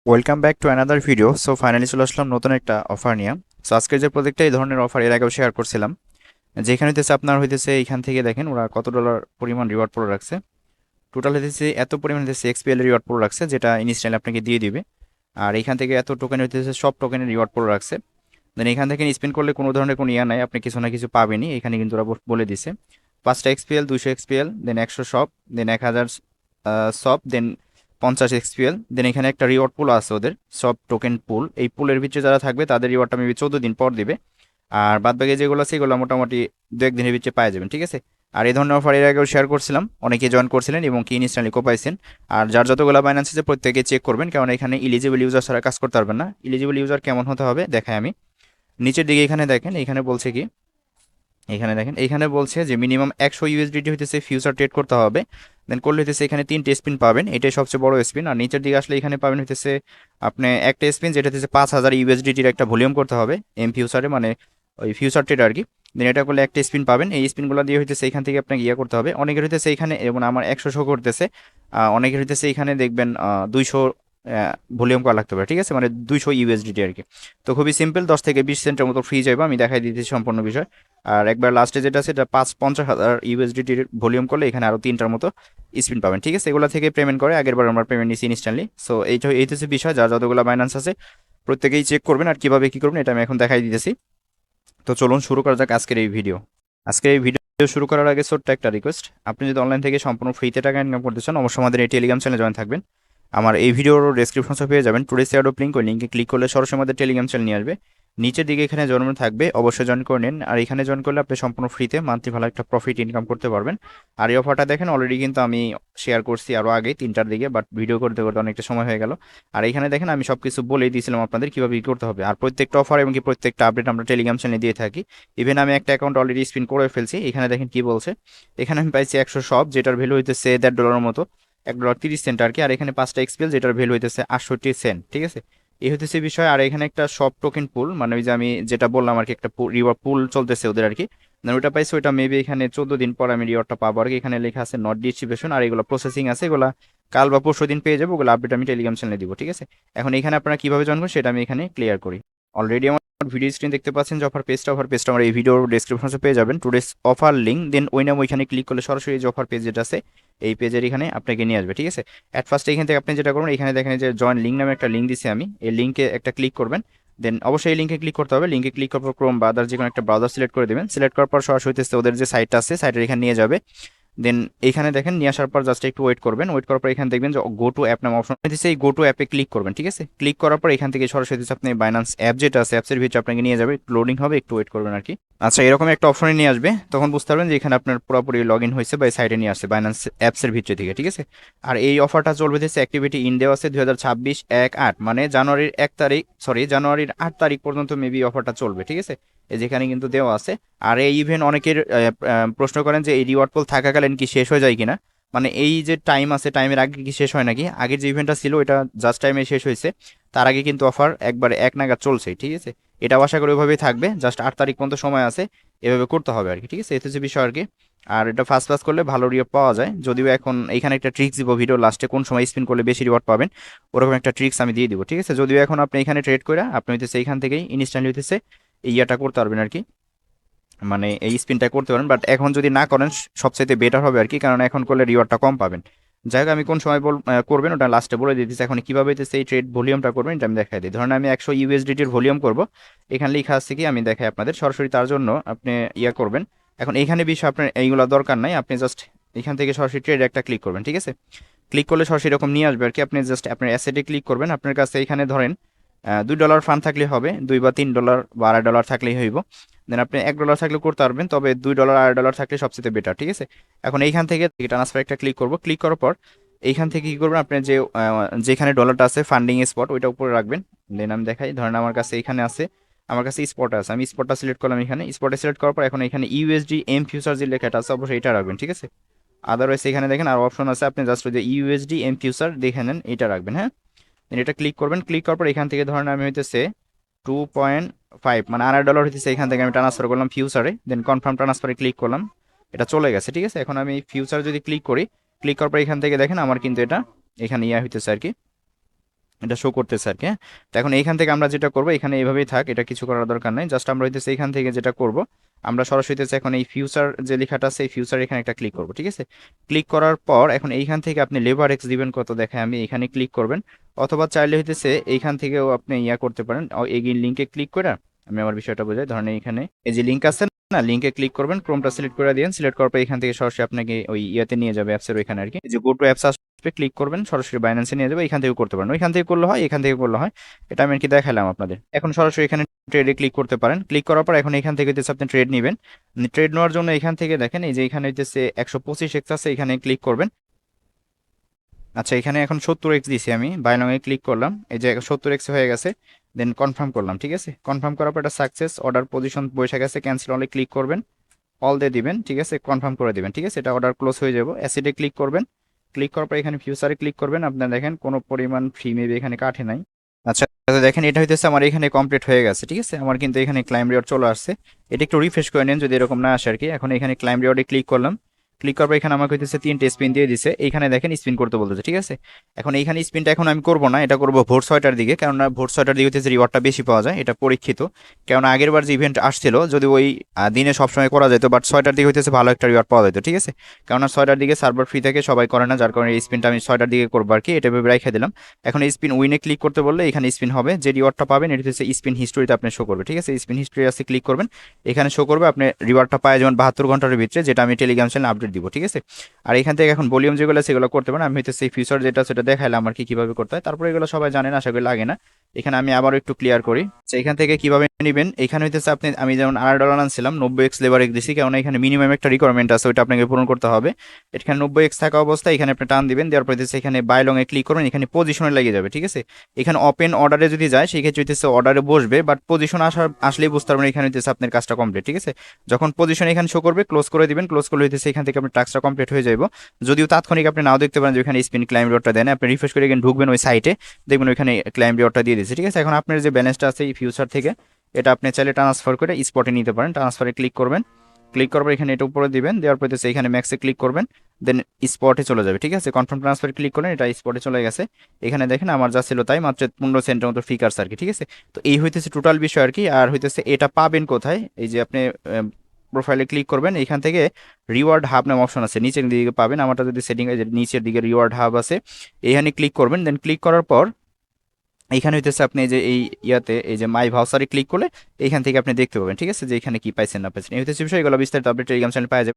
Welcome back to another video. So finally চলে আসলাম নতুন একটা অফার নিয়ে। সো আজকের যে প্রজেক্টটা এই ধরনের অফার এর আগেও শেয়ার করছিলাম, যেখানে হইতেছে আপনার হইতেছে এইখান থেকে দেখেন ওরা কত ডলার পরিমাণ রিওয়ার্ড পুরো রাখছে। টোটাল হইতেছে এত পরিমাণ হইতেছে এক্সপিএল রিওয়ার্ড পুরো রাখছে, যেটা ইনস্ট্যান্টলি আপনাকে দিয়ে দিবে। আর এখান থেকে এত টোকেন হইতেছে সব টোকেনের রিওয়ার্ড পুরো রাখছে। দেন এখান থেকে স্পেন্ড করলে কোনো ধরনের কোনো ইয়া নাই, আপনি কিছু না কিছু পাবেনই এখানে, কিন্তু ওরা বলে দিছে 5টা এক্সপিএল, 200 এক্সপিএল, দেন 100 শপ, দেন 1000 শপ, দেন 50 এক্সপিএল। দেন এখানে একটা রিওয়ার্ড পুল আছে ওদের, সব টোকেন পুল। এই পুলের ভিতরে যারা থাকবে তাদের রিওয়ার্ডটা মেবি 14 দিন পর দিবে। আর বাদ বাকি যেগুলো আছে এগুলো মোটামুটি 2-1 দিনের ভিতরে পাওয়া যাবেন, ঠিক আছে। আর এই ধরনের অফার এর আগেও শেয়ার করছিলাম, অনেকে জয়েন করছিলেন এবং কি ইনস্ট্যান্টলি কোপাইছেন। আর যার যতগুলো বাইন্যান্স আছে প্রত্যেকে চেক করবেন, কারণ এখানে ইলিজিবল ইউজার ছাড়া কাজ করতে পারবেন না। ইলিজিবল ইউজার কেমন হতে হবে দেখাই আমি। নিচের দিকে এখানে দেখেন, এখানে বলছে কি, এখানে দেখেন এখানে বলছে যে মিনিমাম 100 ইউএসডিটি হইতেছে ফিউচার ট্রেড করতে হবে। দেন করলে হইতেছে এখানে 3টে স্পিন পাবেন, এটাই সবচেয়ে বড় স্পিন। আর নিচের দিকে আসলে এখানে পাবেন হইতেছে আপনি একটা স্পিন, যেটা হচ্ছে 5000 ইউএসডিটির একটা ভলিউম করতে হবে এম ফিউচারে, মানে ওই ফিউচার ট্রেড আর কি। দেন এটা করলে একটা স্পিন পাবেন, এই স্পিনগুলো দিয়ে হইতেছে এখান থেকে আপনাকে ইয়ে করতে হবে। অনেকের হইতেছে এখানে, এবং আমার 100 শো করতেছে, অনেকের হইতেছে এখানে দেখবেন 200 ভলিউম করা লাগতে পারে, ঠিক আছে, মানে 200 ইউএসডিটি আর কি। তো খুবই সিম্পল, 10 থেকে 20 সেন্টের মতো ফ্রি যাবে, আমি দেখাই দিতেছি সম্পূর্ণ বিষয়। আর একবার লাস্টে যেটা আছে এটা 50,000 ইউএসডিটির ভলিউম করলে এখানে আরো 3টার মতো স্পিন পাবেন, ঠিক আছে। এগুলো থেকে পেমেন্ট করে, আগের বার আমরা পেমেন্ট নিছি ইনস্ট্যান্টলি। সো এই হচ্ছে বিষয়, যার যতগুলো বাইন্যান্স আছে প্রত্যেকেই চেক করবেন। আর কিভাবে কি করবেন এটা আমি এখন দেখাই দিতেছি। তো চলুন শুরু করা যাক আজকের এই ভিডিও। আজকের এই ভিডিও শুরু করার আগে ছোট্ট একটা রিকোয়েস্ট, আপনি যদি অনলাইন থেকে সম্পূর্ণ ফ্রিতে টাকা ইনকাম করতে চান, অবশ্যই আমাদের এই টেলিগ্রাম চ্যানেলে জয়েন থাকবেন। আমার এই ভিডিওর ডেসক্রিপশনে পেয়ে যাবেন টুডে শেয়ার অফ লিঙ্ক, ওই লিঙ্কে ক্লিক করলে সরাসরি আমাদের টেলিগ্রাম চ্যানেল নিয়ে আসবে। নিচের দিকে এখানে জয়েন থাকবে, অবশ্যই জয়েন করে নিন। আর এখানে জয়েন করলে আপনি সম্পূর্ণ ফ্রিতে মান্থলি ভালো একটা প্রফিট ইনকাম করতে পারবেন। আর এই অফারটা দেখেন অলরেডি কিন্তু আমি শেয়ার করছি আরও আগে 3টার দিকে, বাট ভিডিও করতে করতে অনেকটা সময় হয়ে গেল। আর এখানে দেখেন আমি সব কিছু বলেই দিয়েছিলাম আপনাদের কীভাবে কী করতে হবে। আর প্রত্যেকটা অফার এবং কি প্রত্যেকটা আপডেট আমরা টেলিগ্রাম চ্যানেলে দিয়ে থাকি। ইভেন আমি একটা অ্যাকাউন্ট অলরেডি স্পিন করে ফেলছি, এখানে দেখেন কি বলছে। এখানে আমি পাইছি 100 শপ, যেটার ভ্যালু হইতেছে $1.50 মতো, $1.30 আর কি। আর এখানে 5টা এক্সপিএল, যেটার ভ্যালু হইতেছে 68 সেন্ট, ঠিক আছে। এই হইতেছে বিষয়। আর এখানে একটা সব টোকেন পুল, মানে ওই যে আমি যেটা বললাম আর কি, একটা রিওয়ার্ড পুল চলতেছে ওদের আর কি। ওইটা পাইছি, ওইটা মেবি এখানে 14 দিন পর আমি রিওয়ার্ডটা পাবো আর কি। এখানে লেখা আছে নট ডিস্ট্রিবিউশন, আর এগুলো প্রসেসিং আছে, এগুলো কাল বা পরশু দিন পেয়ে যাবো। ওগুলো আপডেট আমি টেলিগ্রাম চ্যানেলে দিব, ঠিক আছে। এখন এখানে আপনারা কিভাবে জয়েন করবেন সেটা আমি এখানে ক্লিয়ার করি। অলরেডি আমার ভিডিও স্ক্রিন দেখতে পাচ্ছেন যে অফার পেজটা আমার এই ভিডিওর ডেসক্রিপশনে পেয়ে যাবেন, টুডেস অফার লিঙ্ক। দেন ওই নাম ওইখানে ক্লিক করলে সরাসরি যে অফার পেজ যেটা আছে এই পেজের এখানে আপনাকে নিয়ে আসবে, ঠিক আছে। অ্যাট ফার্স্ট এখান থেকে আপনি যেটা করবেন, এখানে দেখেন যে জয়েন লিঙ্ক নামে একটা লিঙ্ক দিছি আমি, এই লিঙ্কে একটা ক্লিক করবেন। দেন অবশ্যই এই লিঙ্কে ক্লিক করতে হবে। লিঙ্কে ক্লিক করার পর ক্রোম বা আদার যে কোনো একটা ব্রাউজার সিলেক্ট করে দেবেন। সিলেক্ট করার পর সরাসরি হইতেছে ওদের যে সাইটটা আছে, সাইটের এখানে নিয়ে যাবে। দেন এইখানে দেখেন নিয়ে আসার পর জাস্ট একটু ওয়েট করবেন। ওয়েট করার পর এখানে দেখবেন যে গো টু অ্যাপ নামে অপশন দিচ্ছে, এই গো টু অ্যাপে ক্লিক করবেন, ঠিক আছে। ক্লিক করার পর এখান থেকে সরাসরি হচ্ছে আপনি বাইন্যান্স অ্যাপ যেটা আছে অ্যাপসের ভিতরে আপনাকে নিয়ে যাবে, লোডিং হবে, একটু ওয়েট করবেন আর কি। আচ্ছা, এরকম একটা অপশনে নিয়ে আসবে, তখন বুঝতে পারবেন যে এখানে আপনার পুরোপুরি লগ ইন হয়েছে বা সাইটে নিয়ে আসছে বাইন্যান্স অ্যাপসের ভিতরে থেকে, ঠিক আছে। আর এই অফারটা চলবে হচ্ছে অ্যাক্টিভিটি ইন দেওয়া আছে 2026 1/8, মানে জানুয়ারির 1 তারিখ, সরি জানুয়ারির 8 তারিখ পর্যন্ত মেবি অফারটা চলবে, ঠিক আছে। এই যেখানে কিন্তু দেওয়া আছে। আর এই ইভেন্ট অনেকের প্রশ্ন করেন যে এই রিওয়ার্ড পুল থাকাকালীন কি শেষ হয়ে যায় কিনা, মানে এই যে টাইম আছে টাইমের আগে কি শেষ হয় নাকি। আগের যে ইভেন্টটা ছিল ওইটা জাস্ট টাইমে শেষ হয়েছে, তার আগে কিন্তু অফার একবারে এক নাগাদ চলছে, ঠিক আছে। এটাও আশা করি ওইভাবেই থাকবে, জাস্ট 8 তারিখ পর্যন্ত সময় আছে, এভাবে করতে হবে আর কি, ঠিক আছে। এতে হচ্ছে বিষয় আর কি। আর এটা ফার্স্ট ক্লাস করলে ভালো রিওয়ার্ড পাওয়া যায়, যদিও এখন এখানে একটা ট্রিক্স দিব ভিডিও লাস্টে, কোন সময় স্পিন করলে বেশি রিওয়ার্ড পাবেন ওরকম একটা ট্রিক্স আমি দিয়ে দিব, ঠিক আছে। যদিও এখন আপনি এখানে ট্রেড করে আপনি হইতেছে এইখান থেকেই ইনস্ট্যান্টলি হইতেছে এই ইয়াটা করতে পারবেন আর কি, মানে এই স্পিনটা করতে পারেন। বাট এখন যদি না করেন সবচাইতে বেটার হবে আর কি, কারণ এখন করলে রিওয়ার্ডটা কম পাবেন। যাই হোক, আমি কোন সময় করবেন ওটা লাস্টে বলে দিতেছি। এখন কিভাবে হইতেছে এই ট্রেড ভলিউমটা করবেন এটা আমি দেখাই দিই। ধরেন আমি 100 ইউএসডিটির ভলিউম করব, এখানে লেখা আছে কি আমি দেখাই আপনাদের সরাসরি, তার জন্য আপনি ইয়া করবেন। এখন এইখানে বিষয় আপনার এইগুলো দরকার নাই, আপনি জাস্ট এখান থেকে সরাসরি ট্রেড একটা ক্লিক করবেন, ঠিক আছে। ক্লিক করলে সরাসরি এরকম নিয়ে আসবে আর কি। আপনি জাস্ট আপনার অ্যাসেটে ক্লিক করবেন, আপনার কাছে এখানে ধরেন $2 ফান্ড থাকলে হবে, $2 বা $3 বা $2.5 থাকলেই হইব। দেন আপনি $1 থাকলে করতে পারবেন, তবে $2 $2.5 থাকলে সবচেয়ে বেটার, ঠিক আছে। এখন এইখান থেকে ট্রান্সফার একটা ক্লিক করব, ক্লিক করার পর এইখান থেকে কি করবেন, আপনি যে যেখানে ডলারটা আছে ফান্ডিং স্পট ওইটা উপরে রাখবেন। দেন আমি দেখাই, ধরেন আমার কাছে এখানে আছে, আমার কাছে স্পট আছে, আমি স্পটটা সিলেক্ট করলাম, এখানে স্পটে সিলেক্ট করার পর এখন এখানে ইউএসডি এম ফিউচার যে লেখাটা আছে অবশ্যই এটা রাখবেন, ঠিক আছে। আদারওয়াইজ এখানে দেখেন আর অপশন আছে, আপনি জাস্ট ওই যে ইউএসডি এম ফিউচার দেখে নেন, এটা রাখবেন, হ্যাঁ। দেন এটা ক্লিক করবেন, ক্লিক করার পর এখান থেকে ধরেন আমি হইতেছে 2.5 মানে $2.5 হইতেছে, এখান থেকে আমি ট্রান্সফার করলাম ফিউচারে। দেন কনফার্ম ট্রান্সফারে ক্লিক করলাম, এটা চলে গেছে, ঠিক আছে। এখন আমি ফিউচার যদি ক্লিক করি, ক্লিক করার পর এখান থেকে দেখেন আমার কিন্তু এটা এখানে ইয়া হইতেছে আর কি, এটা শো করতেছে আর কি, হ্যাঁ। তো এখন এইখান থেকে আমরা যেটা করবো, এখানে এইভাবেই থাক, এটা কিছু করার দরকার নাই। জাস্ট আমরা হইতেছে এইখান থেকে যেটা করব, আমরা সরাসরি হইতেছে এখন এই ফিউচার যে লেখাটা আছে এই ফিউচার এখানে একটা ক্লিক করব, ঠিক আছে। ক্লিক করার পর এখন এইখান থেকে আপনি লেবার এক্স দিবেন কত দেখায়, আমি এখানে ক্লিক করবেন। অথবা চাইলে হইতেছে এইখান থেকেও আপনি ইয়া করতে পারেন, এই লিঙ্কে ক্লিক করে। আমি আমার বিষয়টা বোঝাই, ধরেন এখানে এই যে লিঙ্ক আছে না, লিঙ্কে ক্লিক করবেন, ক্রোমটা সিলেক্ট করে দিন। সিলেক্ট করার পর এখান থেকে সরাসরি আপনাকে ওই ইয়াতে নিয়ে যাবে, অ্যাপসের ওইখানে আর কি, এই যে গো টু অ্যাপস ক্লিক করবেন, সরাসরি বাইন্যান্সে নিয়ে যাবে। এখান থেকে করতে পারেন, ওইখান থেকে করলে হয়, এখান থেকে করলে হয়। এটা আমি আর কি দেখালাম আপনাদের। এখন সরাসরি এখানে ট্রেডে ক্লিক করতে পারেন। ক্লিক করার পর এখন এখান থেকে হইতেছে আপনি ট্রেড নেবেন। ট্রেড নেওয়ার জন্য এখান থেকে দেখেন এই যে এখানে হইতেছে 125x আছে, এখানে ক্লিক করবেন। আচ্ছা, এখানে এখন 70x দিছি আমি, বাইলং এ ক্লিক করলাম, এই যে 70x হয়ে গেছে। দেন কনফার্ম করলাম, ঠিক আছে। কনফার্ম করার পর এটা সাকসেস, অর্ডার পজিশন বসে গেছে, ক্যান্সেল অলে ক্লিক করবেন, অল দিয়ে দিবেন, ঠিক আছে, কনফার্ম করে দিবেন, ঠিক আছে। এটা অর্ডার ক্লোজ হয়ে যাব। অ্যাসিডে ক্লিক করবেন। ক্লিক করার পর এখানে ফিউচারে ক্লিক করবেন। আপনার দেখেন কোনো পরিমাণ ফি মেবি এখানে কাটে নাই। আচ্ছা, তো দেখেন এটা হইতেছে আমার এখানে কমপ্লিট হয়ে গেছে, ঠিক আছে। আমার কিন্তু এখানে ক্লাইম রিওয়ার্ড চলে আসছে। এটা একটু রিফ্রেশ করে নেন যদি এরকম না আসে আর কি। এখন এখানে ক্লাইম রিওয়ার্ডে ক্লিক করলাম। ক্লিক করার পর এখানে আমাকে হইতেছে 3টে স্পিন দিয়ে দিছে, এইখানে দেখেন স্পিন করতে বলতেছে, ঠিক আছে। এখন এইখানে স্পিনটা এখন আমি করবো না, এটা করবো ভোর 6টার দিকে, কেননা ভোর 6টার দিকে হচ্ছে রিওয়ার্ডটা বেশি পাওয়া যায়, এটা পরীক্ষিত। কেননা আগের বার যে ইভেন্ট আসছিল, যদি ওই দিনে সবসময় করা যেত, বাট 6টার দিকে হইতেছে ভালো একটা রিওয়ার্ড পাওয়া যেত, ঠিক আছে। কেননা 6টার দিকে সার্ভার ফ্রি থেকে সবাই করে না, যার কারণে এই স্পিনটা আমি 6টার দিকে করবো আর কি, এটা ভেবে রেখে দিলাম। এখন এই স্পিন উইনে ক্লিক করতে বললে এখানে স্পিন হবে, যে রিওয়ার্ডটা পাবেন এটা হচ্ছে স্পিন হিস্টোরিতে আপনি শো করবে, ঠিক আছে। স্পিন হিস্টোরি আছে, ক্লিক করবেন, এখানে শো করবে আপনি রিওয়ার্ডটা পায় যেমন 72 ঘন্টার ভিতরে, যেটা আমি টেলিগ্রাম চ্যানেলে আপডেট দিব, ঠিক আছে। আর এখান থেকে এখন ভলিউম যেগুলো সেগুলো করতে পারেন। আমি হচ্ছে সেই ফিউচার যেটা সেটা দেখাইলাম আর কি কিভাবে করতে হয়, তারপরে এগুলো সবাই জানেন, আশা করি লাগে না। এখানে আমি আবারও একটু ক্লিয়ার করি যে এখান থেকে কিভাবে নেবেন। এখানে হইতেছে আপনি, আমি যেমন $8 আনছিলাম, 90x লেবার এক্স দিছি, কারণ এখানে মিনিমাম একটা রিকোয়ারমেন্ট আছে, ওইটা আপনাকে পূরণ করতে হবে। এখানে 90x থাকা অবস্থায় এখানে আপনি টান দিবেন, দেওয়ার পর হইতেছে এখানে বাই লং এ ক্লিক করবেন, এখানে পজিশনে লেগে যাবে, ঠিক আছে। এখানে ওপেন অর্ডারে যদি যায় সেই ক্ষেত্রে হইতেছে অর্ডারে বসবে, বাট পজিশন আসলেই বুঝতে পারবেন এখানে হইতেছে আপনার কাজটা কমপ্লিট, ঠিক আছে। যখন পজিশন এখানে শো করবে ক্লোজ করে দিবেন, ক্লোজ করলে হইতেছে এখান থেকে আপনার টাস্কটা কমপ্লিট হয়ে যাবে। যদিও তাৎক্ষণিক আপনি নাও দেখতে পারেন যে ওখানে স্পিন ক্লাইম রিওয়ার্ডটা দেন, আপনি রিফ্রেশ করে এখানে ঢুকবেন ওই সাইটে, দেখবেন ওইখানে ক্লাইম রিওয়ার্ডটা দিয়ে দিচ্ছে, ঠিক আছে। এখন আপনার যে ব্যালেন্সটা আছে এই ফিউচার থেকে, এটা আপনি চাইলে ট্রান্সফার করে স্পটে নিতে পারেন। ট্রান্সফারে ক্লিক করবেন, ক্লিক করার পর এখানে এটা উপরে দিবেন, দেওয়ার পর হচ্ছে এখানে ম্যাক্সে ক্লিক করবেন, দেন স্পটে চলে যাবে, ঠিক আছে। কনফার্ম ট্রান্সফার ক্লিক করলেন, এটা স্পটে চলে গেছে। এখানে দেখেন আমার যা ছিল তাই, মাত্র 15 সেন্টের মতো ফিকার্স আর কি, ঠিক আছে। তো এই হইতেছে টোটাল বিষয় আর কি। আর হইতেছে এটা পাবেন কোথায়, এই যে আপনি প্রোফাইলে ক্লিক করবেন, এখান থেকে রিওয়ার্ড হাব নামে অপশন আছে, নিচের দিকে পাবেন। আমারটা যদি সেটিং আছে, নিচের দিকে রিওয়ার্ড হাব আছে, এখানে ক্লিক করবেন। দেন ক্লিক করার পর এইখানে হইতেছে আপনি এই যে এই ইয়াতে এই যে মাই ভাউচারে ক্লিক করলে এইখান থেকে আপনি দেখতে পাবেন, ঠিক আছে, যে এখানে কি পাইছেন না পাইছেন। এই হইতেছে বিষয়, এগুলো বিস্তারিত আপনি টেলিগ্রাম চ্যানেল পাওয়া যাবে।